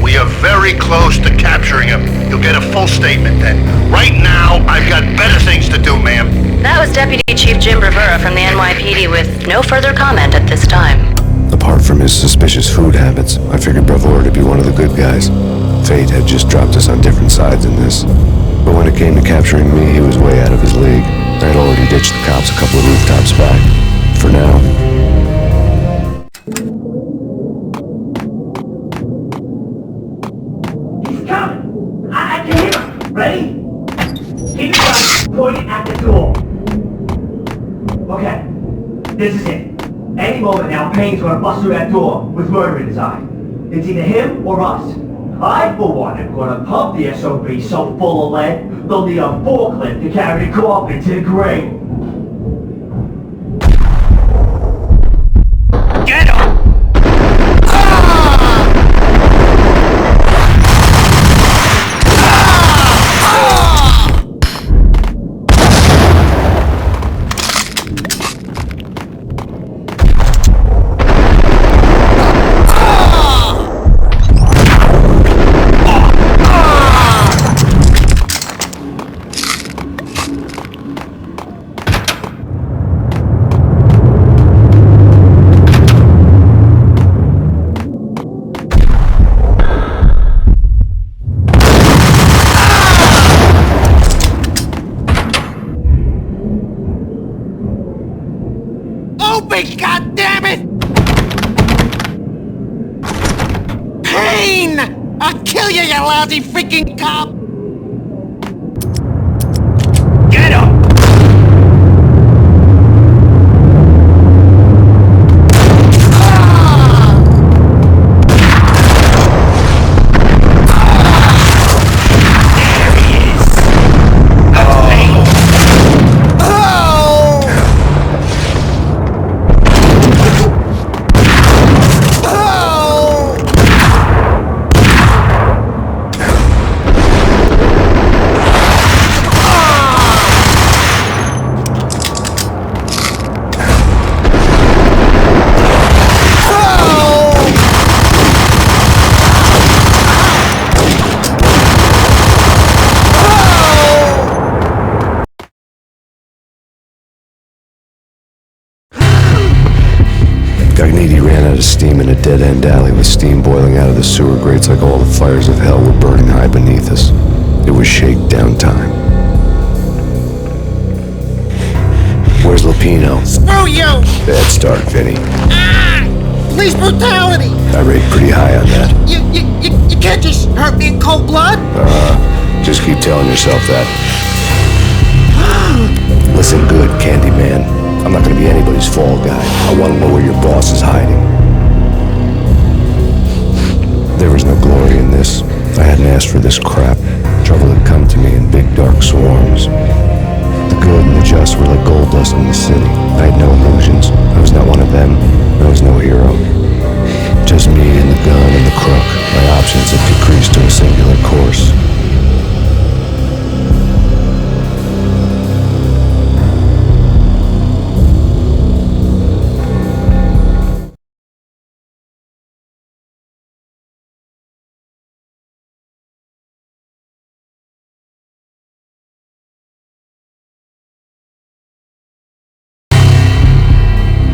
We are very close to capturing him. You'll get a full statement then. Right now, I've got better things to do, ma'am. That was Deputy Chief Jim Rivera from the NYPD with no further comment at this time. Apart from his suspicious food habits, I figured Bravura to be one of the good guys. Fate had just dropped us on different sides in this. But when it came to capturing me, he was way out of his league. I had already ditched the cops a couple of rooftops back. For now. He's coming! I can hear him! Ready? Keep your eyes pointed at the door. Okay, this is it. Any moment now, Payne's gonna bust through that door with murder in his eye. It's either him or us. I, for one, am gonna pump the SOB so full of lead, they'll need a forklift to carry the coffin to the grave. Get him! Open, goddammit! Payne! I'll kill you, you lousy freaking cop! Get him! Gagniti ran out of steam in a dead-end alley with steam boiling out of the sewer grates like all the fires of hell were burning high beneath us. It was shakedown time. Where's Lupino? Screw you! Bad start, Vinny. Police brutality! I rate pretty high on that. You can't just hurt me in cold blood! Just keep telling yourself that. Listen good, Candyman. I'm not gonna be anybody's fall guy. I wanna know where your boss is hiding. There was no glory in this. I hadn't asked for this crap. Trouble had come to me in big dark swarms. The good and the just were like gold dust in the city. I had no illusions. I was not one of them. I was no hero. Just me and the gun and the crook. My options had decreased to a singular course.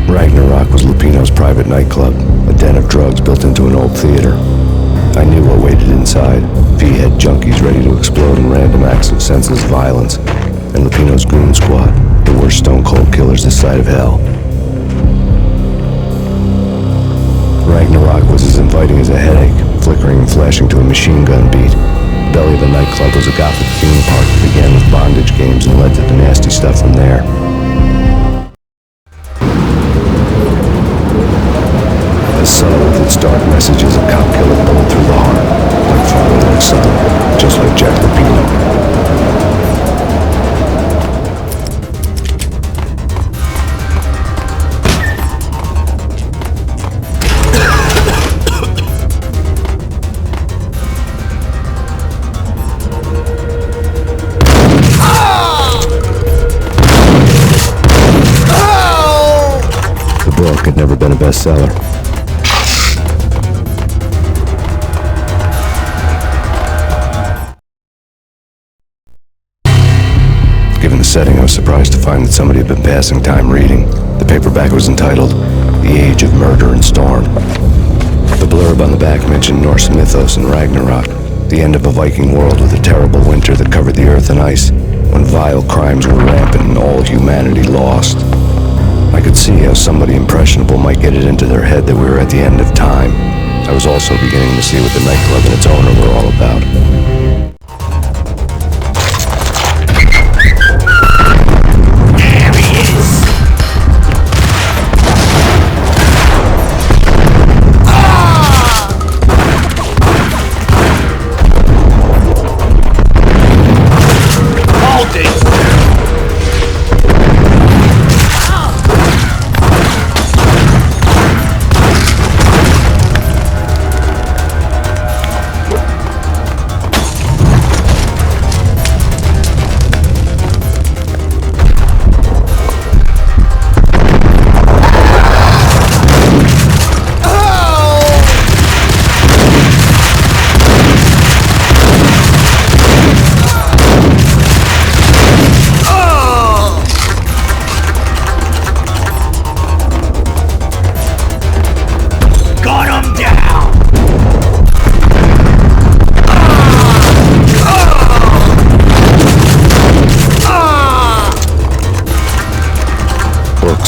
Ragnarok was Lupino's private nightclub, a den of drugs built into an old theater. I knew what waited inside. V-head junkies ready to explode in random acts of senseless violence, and Lupino's goon squad, the worst stone-cold killers this side of hell. Ragnarok was as inviting as a headache, flickering and flashing to a machine gun beat. The belly of the nightclub was a gothic theme park that began with bondage games and led to the nasty stuff from there. Subtle with its dark messages, a cop killer bullet through the heart, like father like son, just like Jack Lupino. The book had never been a bestseller. was surprised to find that somebody had been passing time reading. The paperback was entitled The Age of Murder and Storm. The blurb on the back mentioned Norse mythos and Ragnarok, the end of a Viking world with a terrible winter that covered the earth in ice, when vile crimes were rampant and all humanity lost. I could see how somebody impressionable might get it into their head that we were at the end of time. I was also beginning to see what the nightclub and its owner were all about.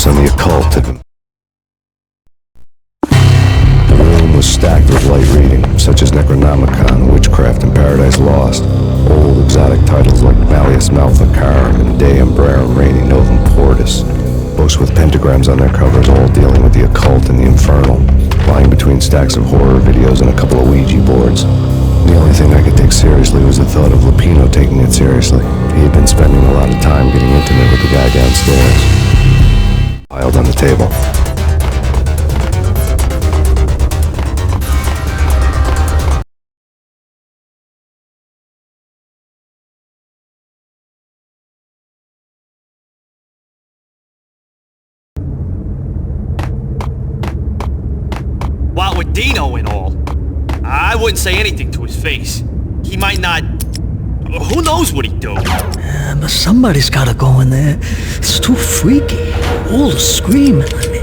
On the occult had been. The room was stacked with light reading, such as Necronomicon, Witchcraft, and Paradise Lost. Old exotic titles like Malleus Maleficarum and De Umbrarum Reini Novum Portis. Books with pentagrams on their covers, all dealing with the occult and the infernal, lying between stacks of horror videos and a couple of Ouija boards. The only thing I could take seriously was the thought of Lupino taking it seriously. He had been spending a lot of time getting intimate with the guy downstairs. Piled on the table. What with Dino and all, I wouldn't say anything to his face. He might not... Who knows what he'd do? But somebody's gotta go in there. It's too freaky. All the screaming. I mean,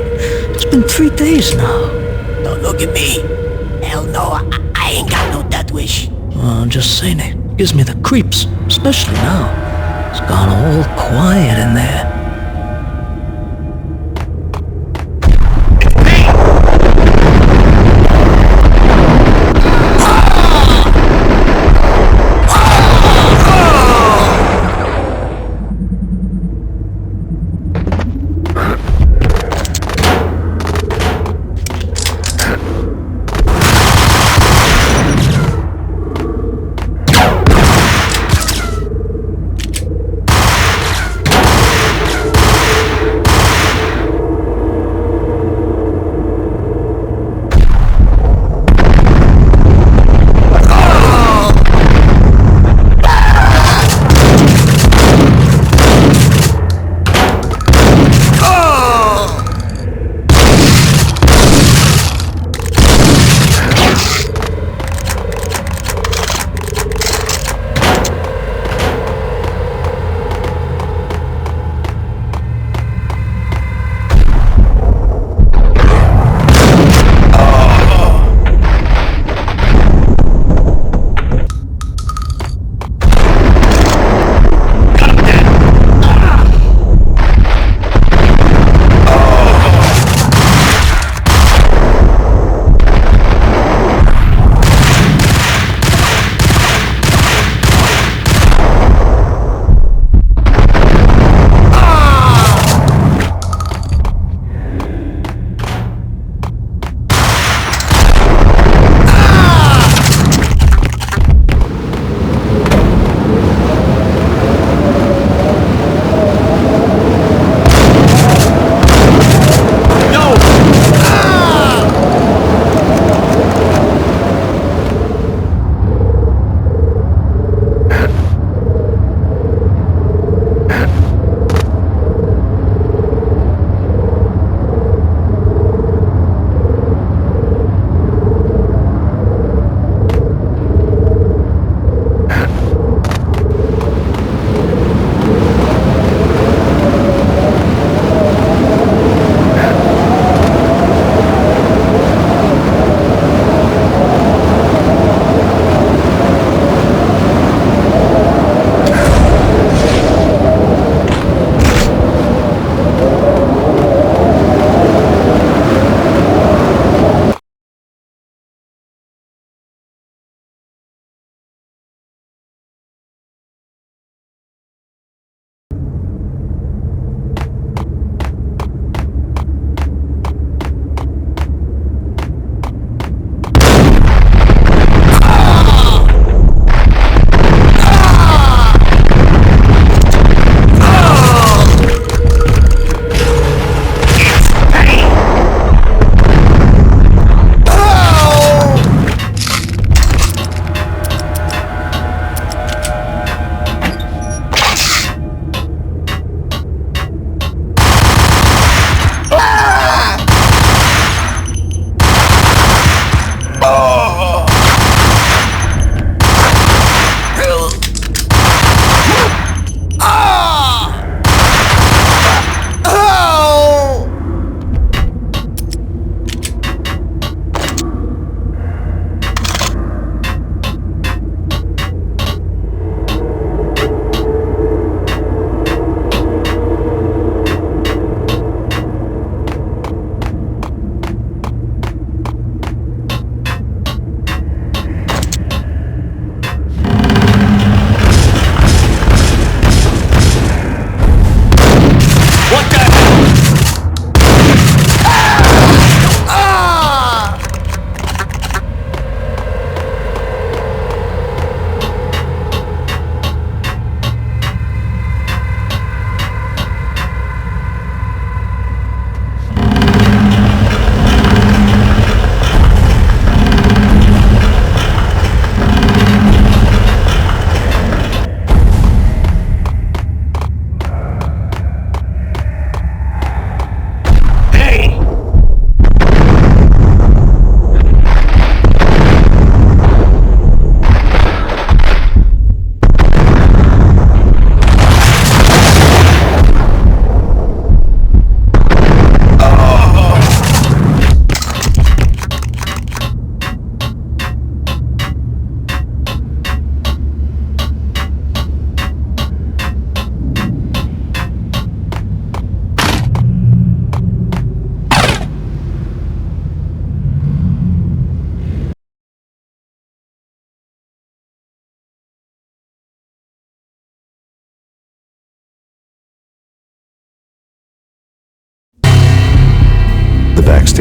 it's been 3 days now. Don't look at me. Hell no, I ain't got no death wish. I'm just saying it gives me the creeps, especially now. It's gone all quiet in there.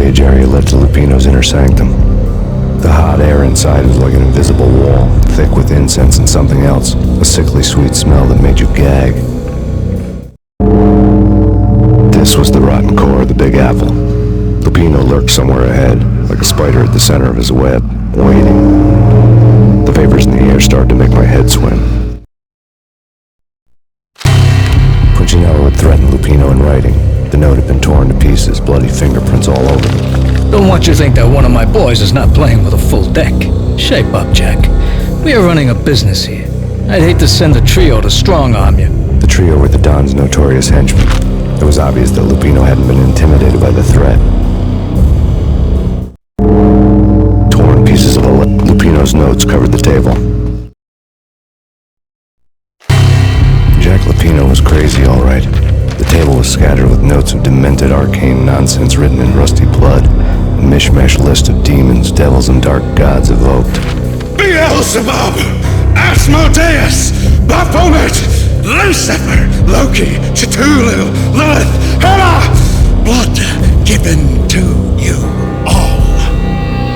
soundstage area led to Lupino's inner sanctum. The hot air inside was like an invisible wall, thick with incense and something else, a sickly sweet smell that made you gag. This was the rotten core of the Big Apple. Lupino lurked somewhere ahead, like a spider at the center of his web, waiting. The vapors in the air started to make my head swim. Punchinello had threatened Lupino in writing. The note had been torn to pieces, bloody fingerprints all over it. Don't want you to think that one of my boys is not playing with a full deck. Shape up, Jack. We are running a business here. I'd hate to send a trio to strong-arm you. The trio were the Don's notorious henchmen. It was obvious that Lupino hadn't been intimidated by the threat. Torn pieces of Lupino's notes covered the table. Jack Lupino was crazy, all right. The table was scattered with notes of demented arcane nonsense written in rusty blood, a mishmash list of demons, devils, and dark gods evoked. Beelzebub! Asmodeus! Baphomet! Lucifer! Loki! Cthulhu! Lilith! Hela! Blood given to you all.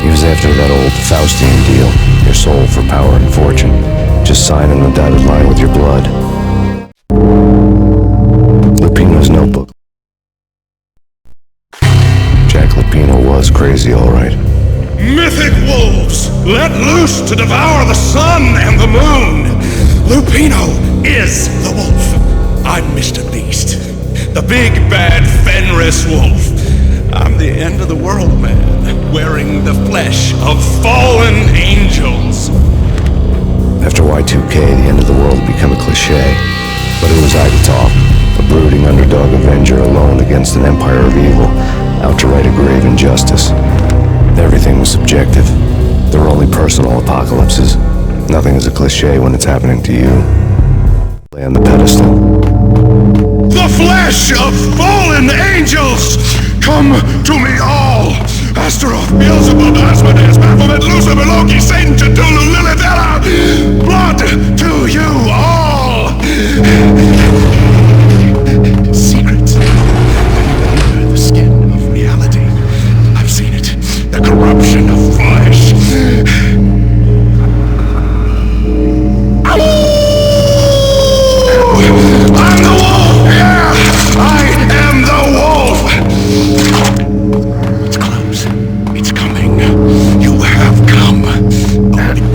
He was after that old Faustian deal, your soul for power and fortune. Just sign on the dotted line with your blood. Lupino's notebook. Jack Lupino was crazy, all right. Mythic wolves, let loose to devour the sun and the moon. Lupino is the wolf. I'm Mr. Beast, the big bad Fenris wolf. I'm the end of the world man, wearing the flesh of fallen angels. After Y2K, the end of the world had become a cliche, but it was I to talk. A brooding underdog avenger alone against an empire of evil, out to right a grave injustice. Everything was subjective. There were only personal apocalypses. Nothing is a cliche when it's happening to you. Lay on the pedestal. The flesh of fallen angels! Come to me all! Astaroth, Beelzebub, Asmodeus, Baphomet, Lucifer, Loki, Satan, Cthulhu, Lilith, Hela! Blood to you all! Secrets under the skin of reality. I've seen it. The corruption of flesh. I'm the wolf! Yeah! I am the wolf! It's close. It's coming. You have come. Only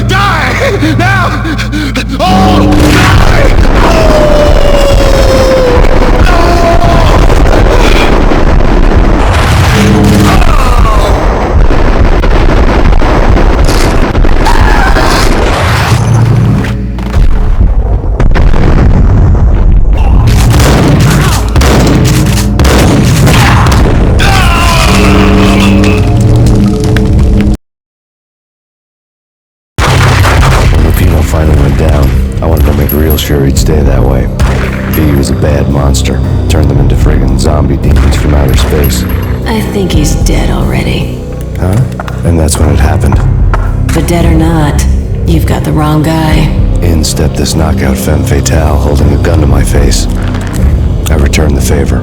Die! Now! All die! Finally went down. I wanted to make real sure he'd stay that way. He was a bad monster. Turned them into friggin' zombie demons from outer space. I think he's dead already. Huh? And that's when it happened. But dead or not, you've got the wrong guy. In stepped this knockout femme fatale holding a gun to my face. I returned the favor.